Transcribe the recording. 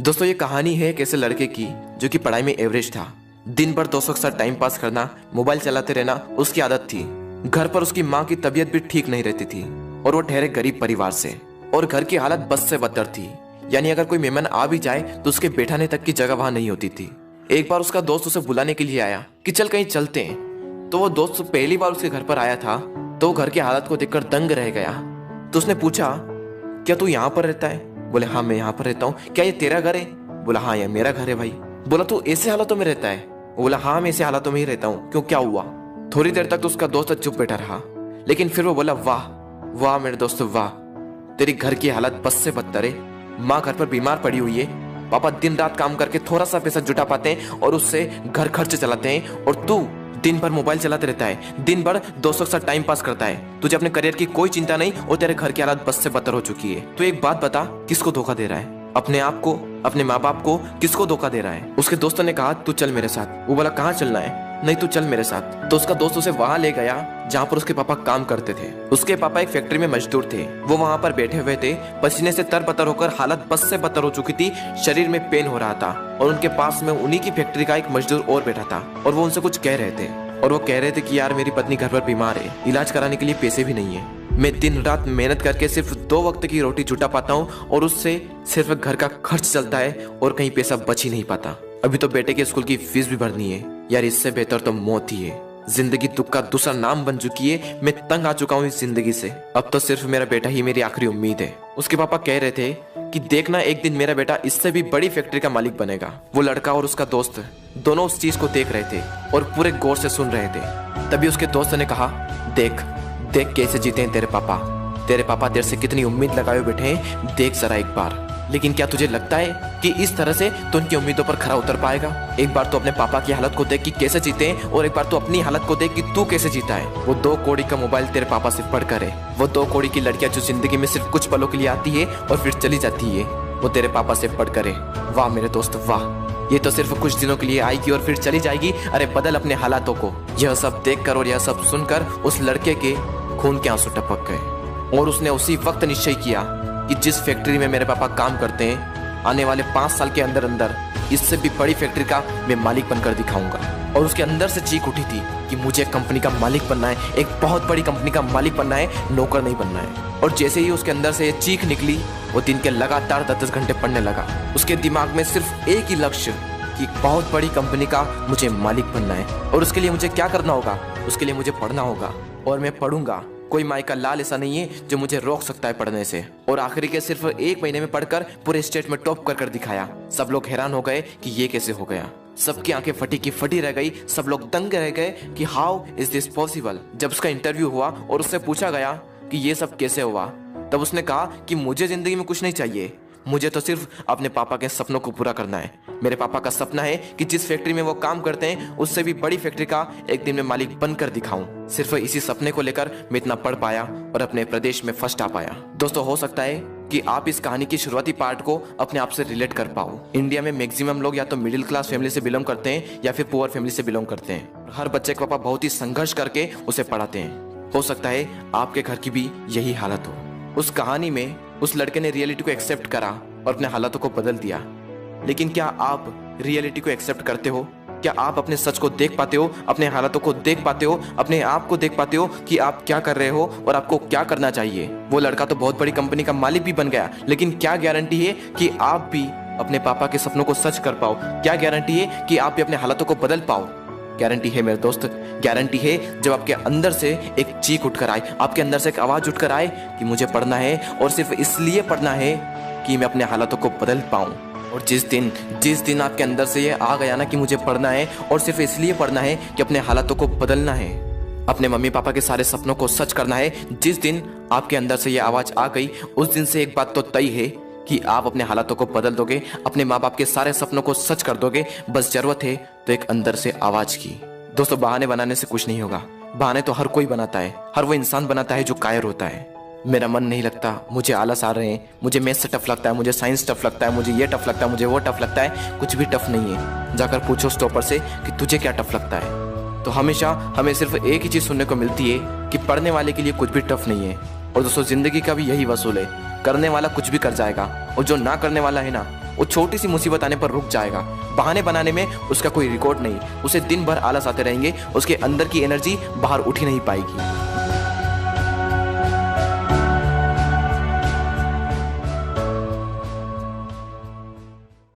दोस्तों ये कहानी है एक ऐसे लड़के की जो कि पढ़ाई में एवरेज था। दिन भर दोस्तों के साथ टाइम पास करना, मोबाइल चलाते रहना उसकी आदत थी। घर पर उसकी माँ की तबीयत भी ठीक नहीं रहती थी और वो ठहरे गरीब परिवार से, और घर की हालत बस से बदतर थी। यानी अगर कोई मेहमान आ भी जाए तो उसके बैठाने तक की जगह वहां नहीं होती थी। एक बार उसका दोस्त उसे बुलाने के लिए आया कि चल कहीं चलते हैं। तो वो दोस्त पहली बार उसके घर पर आया था तो घर की हालत को देखकर दंग रह गया। तो उसने पूछा, क्या तू यहाँ पर रहता है? बोले हाँ मैं यहाँ पर रहता हूँ। क्या ये तेरा घर है? बोला हाँ ये मेरा घर है भाई। बोला तू ऐसे हालातों में रहता है? वो बोला हाँ मैं ऐसे हालातों में ही रहता हूँ। क्यों, क्या हुआ? थोड़ी देर तक तो उसका दोस्त चुप बैठा रहा, लेकिन फिर वो बोला वाह वाह मेरे दोस्त वाह, तेरी घर की हालत बस से बदतर है। माँ घर पर बीमार पड़ी हुई है, पापा दिन रात काम करके थोड़ा सा पैसा जुटा पाते हैं और उससे घर खर्च चलाते हैं, और तू दिन भर मोबाइल चलाते रहता है, दिन भर दोस्तों के साथ टाइम पास करता है। तुझे अपने करियर की कोई चिंता नहीं और तेरे घर की हालत बस से बदतर हो चुकी है। तो एक बात बता, किसको धोखा दे रहा है? अपने आप को, अपने माँ बाप को? किसको धोखा दे रहा है? उसके दोस्तों ने कहा तू चल मेरे साथ। वो बोला कहाँ चलना है? नहीं तू चल मेरे साथ। तो उसका दोस्त उसे वहां ले गया जहाँ पर उसके पापा काम करते थे। उसके पापा एक फैक्ट्री में मजदूर थे। वो वहां पर बैठे हुए थे, पसीने से तरबतर होकर हालत बस से बदतर हो चुकी थी, शरीर में पेन हो रहा था, और उनके पास में उन्हीं की फैक्ट्री का एक मजदूर और बैठा था और वो उनसे कुछ कह रहे थे। और वो कह रहे थे कि यार मेरी पत्नी घर पर बीमार है, इलाज कराने के लिए पैसे भी नहीं है। मैं दिन रात मेहनत करके सिर्फ 2 वक्त की रोटी जुटा पाता हूँ और उससे सिर्फ घर का खर्च चलता है और कहीं पैसा बच ही नहीं पाता। अभी तो बेटे के स्कूल की फीस भी भरनी है। यार इससे बेहतर तो मौत ही है। जिंदगी दुख का दूसरा नाम बन चुकी है। मैं तंग आ चुका हूँ इस जिंदगी से। अब तो सिर्फ मेरा बेटा ही मेरी आखिरी उम्मीद है। उसके पापा कह रहे थे कि देखना एक दिन मेरा बेटा इससे भी बड़ी फैक्ट्री का मालिक बनेगा। वो लड़का और उसका दोस्त दोनों उस चीज को देख रहे थे और पूरे गौर से सुन रहे थे। तभी उसके दोस्त ने कहा, देख देख कैसे जीते हैं तेरे पापा तेरे से कितनी उम्मीद लगाए बैठे हैं, देख जरा एक बार। लेकिन क्या तुझे लगता है कि इस तरह से तो उनकी उम्मीदों पर खरा उतर पाएगा? एक बार तो अपने पापा की हालत को देख कि कैसे जीते हैं, और एक बार तो अपनी हालत को देख कि तू कैसे जीता है। वो 2 कौड़ी का मोबाइल तेरे पापा से पढ़कर है, वो 2 कौड़ी की लड़कियां जो जिंदगी में सिर्फ कुछ पलों के लिए आती है और फिर चली जाती है, वो तेरे पापा से पढ़कर है। वाह मेरे दोस्त वाह, ये तो सिर्फ कुछ दिनों के लिए आएगी और फिर चली जाएगी। अरे बदल अपने हालातों को। यह सब देखकर और यह सब सुनकर उस लड़के के खून के आंसू टपक गए, और उसने उसी वक्त निश्चय किया कि जिस फैक्ट्री में मेरे पापा काम करते हैं, आने वाले 5 साल के अंदर अंदर इससे भी बड़ी फैक्ट्री का मैं मालिक बनकर दिखाऊंगा। और उसके अंदर से चीख उठी थी कि मुझे कंपनी का मालिक बनना है, एक बहुत बड़ी कंपनी का मालिक बनना है, नौकर नहीं बनना है। और जैसे ही उसके अंदर से ये चीख निकली, वो दिन के लगातार 10-10 घंटे पढ़ने लगा। उसके दिमाग में सिर्फ एक ही लक्ष्य कि बहुत बड़ी कंपनी का मुझे मालिक बनना है। और उसके लिए मुझे क्या करना होगा? उसके लिए मुझे पढ़ना होगा, और मैं पढ़ूंगा। कोई माई का लाल ऐसा नहीं है जो मुझे रोक सकता है पढ़ने से। और आखिरी के सिर्फ 1 महीने में पढ़कर पूरे स्टेट में टॉप कर दिखाया। सब लोग हैरान हो गए कि ये कैसे हो गया। सबकी आंखें फटी की फटी रह गई। सब लोग दंग रह गए कि हाउ इज दिस पॉसिबल। जब उसका इंटरव्यू हुआ और उससे पूछा गया कि ये सब कैसे हुआ, तब उसने कहा कि मुझे जिंदगी में कुछ नहीं चाहिए, मुझे तो सिर्फ अपने पापा के सपनों को पूरा करना है। मेरे पापा का सपना है कि जिस फैक्ट्री में वो काम करते हैं उससे भी बड़ी फैक्ट्री का एक दिन में मालिक बनकर दिखाऊं। सिर्फ इसी सपने को लेकर मैं इतना पढ़ पाया और अपने प्रदेश में फर्स्ट आ पाया। दोस्तों हो सकता है कि आप इस कहानी की शुरुआती पार्ट को अपने आप से रिलेट कर पाओ। इंडिया में मैक्सिमम लोग या तो मिडिल क्लास फैमिली से बिलोंग करते हैं या फिर पुअर फैमिली से बिलोंग करते हैं। हर बच्चे के पापा बहुत ही संघर्ष करके उसे पढ़ाते हैं। हो सकता है आपके घर की भी यही हालत हो। उस कहानी में उस लड़के ने रियलिटी को एक्सेप्ट करा और अपने हालातों को बदल दिया। लेकिन क्या आप रियलिटी को एक्सेप्ट करते हो? क्या आप अपने सच को देख पाते हो, अपने हालातों को देख पाते हो, अपने आप को देख पाते हो कि आप क्या कर रहे हो और आपको क्या करना चाहिए? वो लड़का तो बहुत बड़ी कंपनी का मालिक भी बन गया, लेकिन क्या गारंटी है कि आप भी अपने पापा के सपनों को सच कर पाओ? क्या गारंटी है कि आप भी अपने हालातों को बदल पाओ? गारंटी है मेरे दोस्त, गारंटी है जब आपके अंदर से एक चीख उठकर आए, आपके अंदर से एक आवाज उठकर आए कि मुझे पढ़ना है, और सिर्फ इसलिए पढ़ना है कि मैं अपने हालातों को बदल पाऊं। और जिस दिन आपके अंदर से ये आ गया ना कि मुझे पढ़ना है और सिर्फ इसलिए पढ़ना है कि अपने हालातों को बदलना है, अपने मम्मी पापा के सारे सपनों को सच करना है, जिस दिन आपके अंदर से ये आवाज आ गई, उस दिन से एक बात तो तय है कि आप अपने हालातों को बदल दोगे, अपने माँ बाप के सारे सपनों को सच कर दोगे। बस जरूरत है तो एक अंदर से आवाज की। दोस्तों बहाने बनाने से कुछ नहीं होगा। बहाने तो हर कोई बनाता है, हर वो इंसान बनाता है जो कायर होता है। मेरा मन नहीं लगता, मुझे आलस आ रहे हैं, मुझे मैथ्स टफ लगता है, मुझे साइंस टफ लगता है, मुझे ये टफ लगता है, मुझे वो टफ लगता है। कुछ भी टफ नहीं है। जाकर पूछो स्टॉपर से कि तुझे क्या टफ लगता है, तो हमेशा हमें सिर्फ एक ही चीज सुनने को मिलती है कि पढ़ने वाले के लिए कुछ भी टफ नहीं है। और दोस्तों जिंदगी का भी यही वसूल है, करने वाला कुछ भी कर जाएगा, और जो ना करने वाला है ना, वो छोटी सी मुसीबत आने पर रुक जाएगा। बहाने बनाने में उसका कोई रिकॉर्ड नहीं, उसे दिन भर आलस आते रहेंगे, उसके अंदर की एनर्जी बाहर उठ ही नहीं पाएगी।